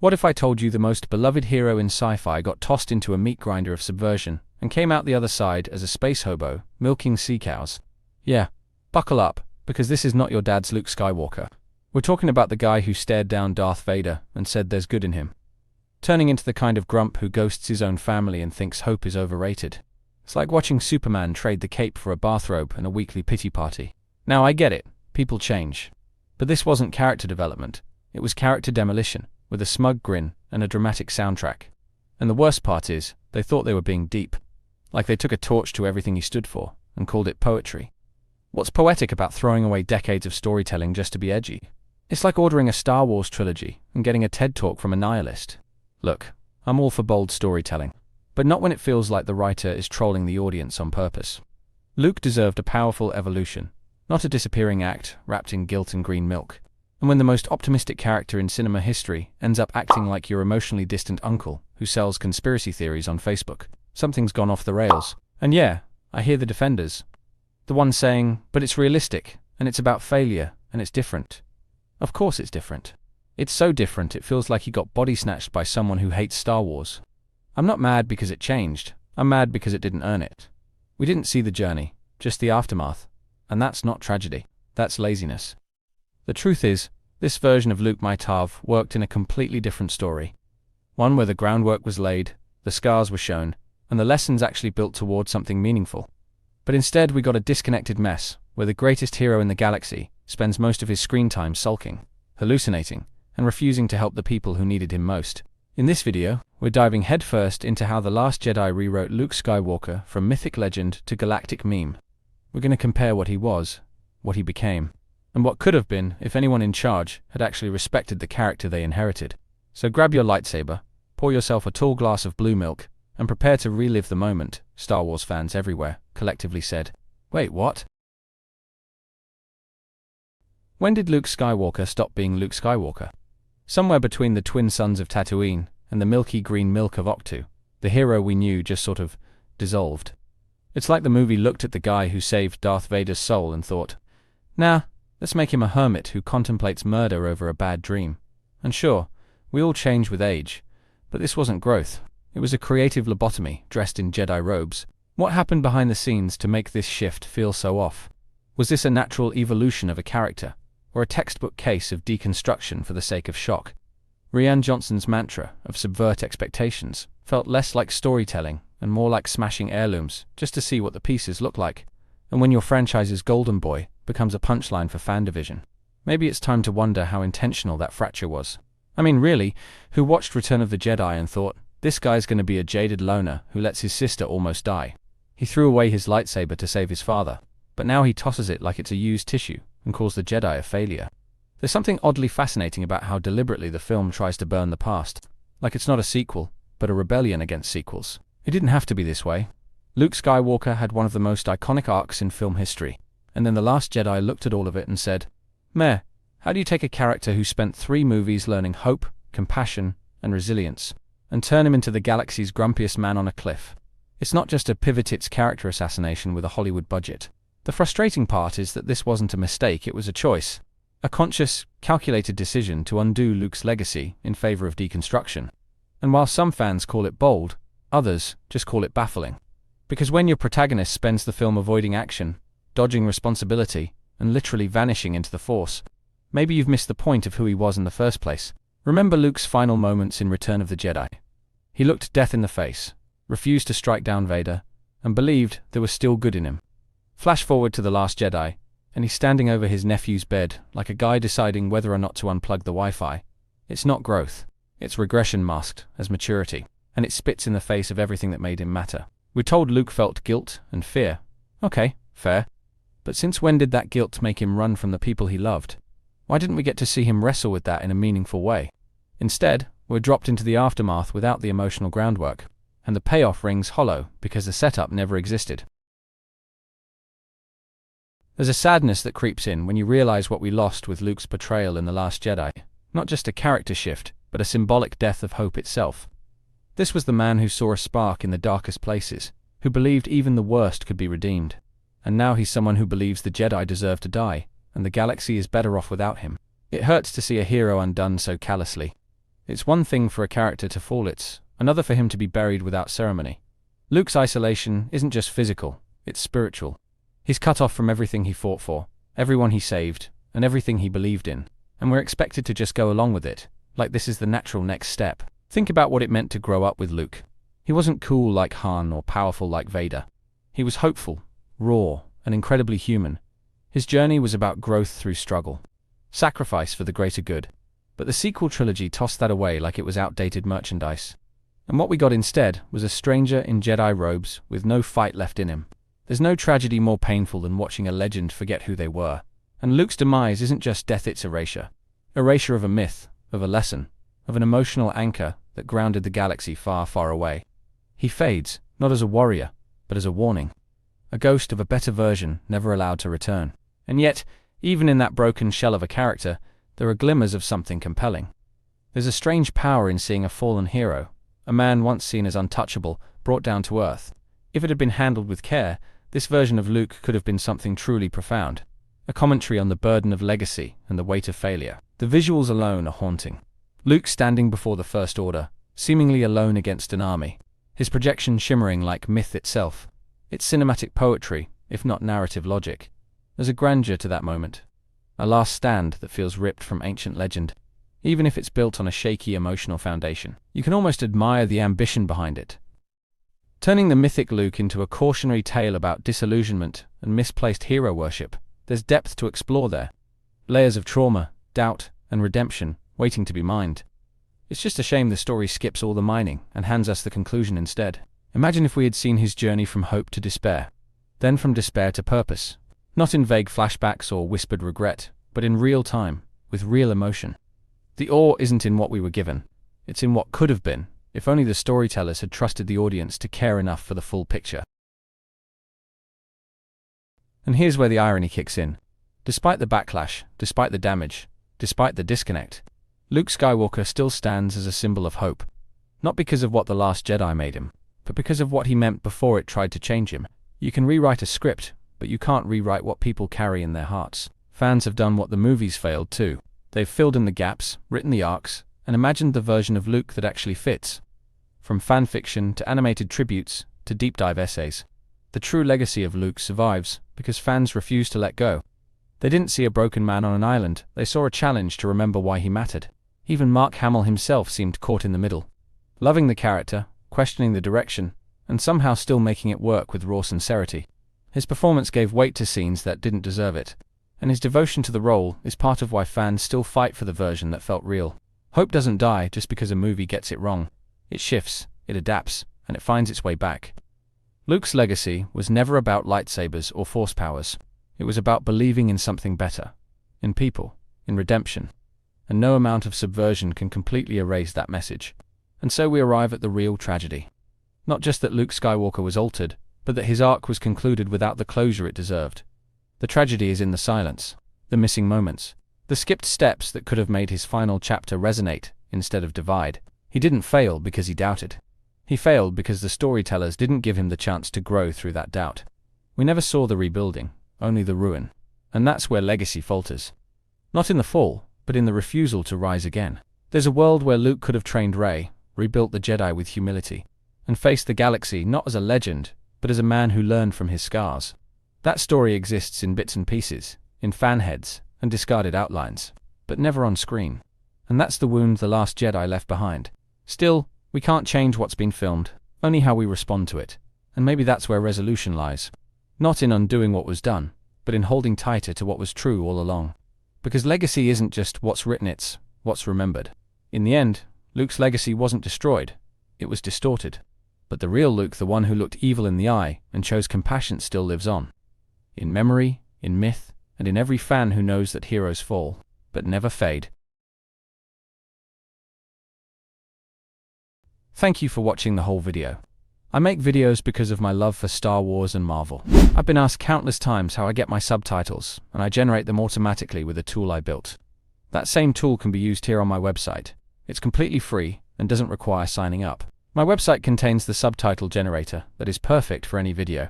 What if I told you the most beloved hero in sci-fi got tossed into a meat grinder of subversion and came out the other side as a space hobo, milking sea cows? Yeah, buckle up, because this is not your dad's Luke Skywalker. We're talking about the guy who stared down Darth Vader and said there's good in him, turning into the kind of grump who ghosts his own family and thinks hope is overrated. It's like watching Superman trade the cape for a bathrobe and a weekly pity party. Now I get it, people change. But this wasn't character development, it was character demolition, with a smug grin and a dramatic soundtrack. And the worst part is, they thought they were being deep. Like they took a torch to everything he stood for, and called it poetry. What's poetic about throwing away decades of storytelling just to be edgy? It's like ordering a Star Wars trilogy and getting a TED Talk from a nihilist. Look, I'm all for bold storytelling, but not when it feels like the writer is trolling the audience on purpose. Luke deserved a powerful evolution, not a disappearing act wrapped in guilt and green milk. And when the most optimistic character in cinema history ends up acting like your emotionally distant uncle who sells conspiracy theories on Facebook, something's gone off the rails. And yeah, I hear the defenders. The ones saying, but it's realistic, and it's about failure, and it's different. Of course it's different. It's so different it feels like he got body snatched by someone who hates Star Wars. I'm not mad because it changed, I'm mad because it didn't earn it. We didn't see the journey, just the aftermath. And that's not tragedy, that's laziness. The truth is, this version of Luke Maitav worked in a completely different story. One where the groundwork was laid, the scars were shown, and the lessons actually built toward something meaningful. But instead we got a disconnected mess, where the greatest hero in the galaxy spends most of his screen time sulking, hallucinating, and refusing to help the people who needed him most. In this video, we're diving headfirst into how The Last Jedi rewrote Luke Skywalker from mythic legend to galactic meme. We're going to compare what he was, what he became, and what could have been if anyone in charge had actually respected the character they inherited. So grab your lightsaber, pour yourself a tall glass of blue milk, and prepare to relive the moment, Star Wars fans everywhere collectively said, "Wait, what?" When did Luke Skywalker stop being Luke Skywalker? Somewhere between the twin suns of Tatooine and the milky green milk of Octu, the hero we knew just sort of dissolved. It's like the movie looked at the guy who saved Darth Vader's soul and thought, nah, let's make him a hermit who contemplates murder over a bad dream. And sure, we all change with age, but this wasn't growth. It was a creative lobotomy dressed in Jedi robes. What happened behind the scenes to make this shift feel so off? Was this a natural evolution of a character, or a textbook case of deconstruction for the sake of shock? Rian Johnson's mantra of subvert expectations felt less like storytelling and more like smashing heirlooms just to see what the pieces look like. And when your franchise's golden boy becomes a punchline for fan division, maybe it's time to wonder how intentional that fracture was. I mean, really, who watched Return of the Jedi and thought, this guy's going to be a jaded loner who lets his sister almost die? He threw away his lightsaber to save his father, but now he tosses it like it's a used tissue and calls the Jedi a failure. There's something oddly fascinating about how deliberately the film tries to burn the past, like it's not a sequel, but a rebellion against sequels. It didn't have to be this way. Luke Skywalker had one of the most iconic arcs in film history, and then The Last Jedi looked at all of it and said, meh, how do you take a character who spent 3 movies learning hope, compassion, and resilience, and turn him into the galaxy's grumpiest man on a cliff? It's not just a pivot-its character assassination with a Hollywood budget. The frustrating part is that this wasn't a mistake, it was a choice. A conscious, calculated decision to undo Luke's legacy in favor of deconstruction. And while some fans call it bold, others just call it baffling. Because when your protagonist spends the film avoiding action, dodging responsibility, and literally vanishing into the Force, maybe you've missed the point of who he was in the first place. Remember Luke's final moments in Return of the Jedi. He looked death in the face, refused to strike down Vader, and believed there was still good in him. Flash forward to The Last Jedi, and he's standing over his nephew's bed like a guy deciding whether or not to unplug the Wi-Fi. It's not growth. It's regression masked as maturity, and it spits in the face of everything that made him matter. We're told Luke felt guilt and fear. Okay, fair. But since when did that guilt make him run from the people he loved? Why didn't we get to see him wrestle with that in a meaningful way? Instead, we're dropped into the aftermath without the emotional groundwork, and the payoff rings hollow because the setup never existed. There's a sadness that creeps in when you realize what we lost with Luke's portrayal in The Last Jedi. Not just a character shift, but a symbolic death of hope itself. This was the man who saw a spark in the darkest places, who believed even the worst could be redeemed. And now he's someone who believes the Jedi deserve to die, and the galaxy is better off without him. It hurts to see a hero undone so callously. It's one thing for a character to fall, it's another for him to be buried without ceremony. Luke's isolation isn't just physical, it's spiritual. He's cut off from everything he fought for, everyone he saved, and everything he believed in, and we're expected to just go along with it, like this is the natural next step. Think about what it meant to grow up with Luke. He wasn't cool like Han or powerful like Vader. He was hopeful, raw, and incredibly human. His journey was about growth through struggle, sacrifice for the greater good. But the sequel trilogy tossed that away like it was outdated merchandise. And what we got instead was a stranger in Jedi robes with no fight left in him. There's no tragedy more painful than watching a legend forget who they were. And Luke's demise isn't just death, it's erasure. Erasure of a myth, of a lesson, of an emotional anchor that grounded the galaxy far, far away. He fades, not as a warrior, but as a warning. A ghost of a better version never allowed to return. And yet, even in that broken shell of a character, there are glimmers of something compelling. There's a strange power in seeing a fallen hero, a man once seen as untouchable, brought down to earth. If it had been handled with care, this version of Luke could have been something truly profound. A commentary on the burden of legacy and the weight of failure. The visuals alone are haunting. Luke standing before the First Order, seemingly alone against an army. His projection shimmering like myth itself. It's cinematic poetry, if not narrative logic. There's a grandeur to that moment. A last stand that feels ripped from ancient legend. Even if it's built on a shaky emotional foundation, you can almost admire the ambition behind it. Turning the mythic Luke into a cautionary tale about disillusionment and misplaced hero worship, there's depth to explore there. Layers of trauma, doubt, and redemption waiting to be mined. It's just a shame the story skips all the mining and hands us the conclusion instead. Imagine if we had seen his journey from hope to despair, then from despair to purpose. Not in vague flashbacks or whispered regret, but in real time, with real emotion. The awe isn't in what we were given, it's in what could have been, if only the storytellers had trusted the audience to care enough for the full picture. And here's where the irony kicks in. Despite the backlash, despite the damage, despite the disconnect, Luke Skywalker still stands as a symbol of hope. Not because of what The Last Jedi made him, but because of what he meant before it tried to change him. You can rewrite a script, but you can't rewrite what people carry in their hearts. Fans have done what the movies failed too. They've filled in the gaps, written the arcs, and imagined the version of Luke that actually fits. From fan fiction to animated tributes to deep dive essays, the true legacy of Luke survives because fans refuse to let go. They didn't see a broken man on an island, they saw a challenge to remember why he mattered. Even Mark Hamill himself seemed caught in the middle. Loving the character, questioning the direction, and somehow still making it work with raw sincerity. His performance gave weight to scenes that didn't deserve it, and his devotion to the role is part of why fans still fight for the version that felt real. Hope doesn't die just because a movie gets it wrong. It shifts, it adapts, and it finds its way back. Luke's legacy was never about lightsabers or force powers. It was about believing in something better, in people, in redemption. And no amount of subversion can completely erase that message. And so we arrive at the real tragedy. Not just that Luke Skywalker was altered, but that his arc was concluded without the closure it deserved. The tragedy is in the silence, the missing moments, the skipped steps that could have made his final chapter resonate instead of divide. He didn't fail because he doubted. He failed because the storytellers didn't give him the chance to grow through that doubt. We never saw the rebuilding, only the ruin. And that's where legacy falters. Not in the fall, but in the refusal to rise again. There's a world where Luke could have trained Rey, rebuilt the Jedi with humility, and faced the galaxy not as a legend, but as a man who learned from his scars. That story exists in bits and pieces, in fan heads and discarded outlines, but never on screen. And that's the wound The Last Jedi left behind. Still, we can't change what's been filmed, only how we respond to it. And maybe that's where resolution lies. Not in undoing what was done, but in holding tighter to what was true all along. Because legacy isn't just what's written, it's what's remembered. In the end, Luke's legacy wasn't destroyed, it was distorted. But the real Luke, the one who looked evil in the eye and chose compassion, still lives on. In memory, in myth, and in every fan who knows that heroes fall, but never fade. Thank you for watching the whole video. I make videos because of my love for Star Wars and Marvel. I've been asked countless times how I get my subtitles, and I generate them automatically with a tool I built. That same tool can be used here on my website. It's completely free and doesn't require signing up. My website contains the subtitle generator that is perfect for any video.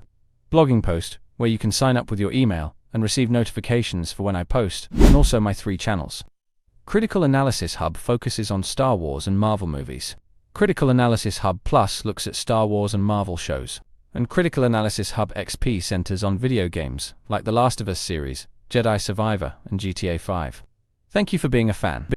Blogging post, where you can sign up with your email and receive notifications for when I post, and also my 3 channels. Critical Analysis Hub focuses on Star Wars and Marvel movies. Critical Analysis Hub Plus looks at Star Wars and Marvel shows. And Critical Analysis Hub XP centers on video games, like The Last of Us series, Jedi Survivor, and GTA 5. Thank you for being a fan.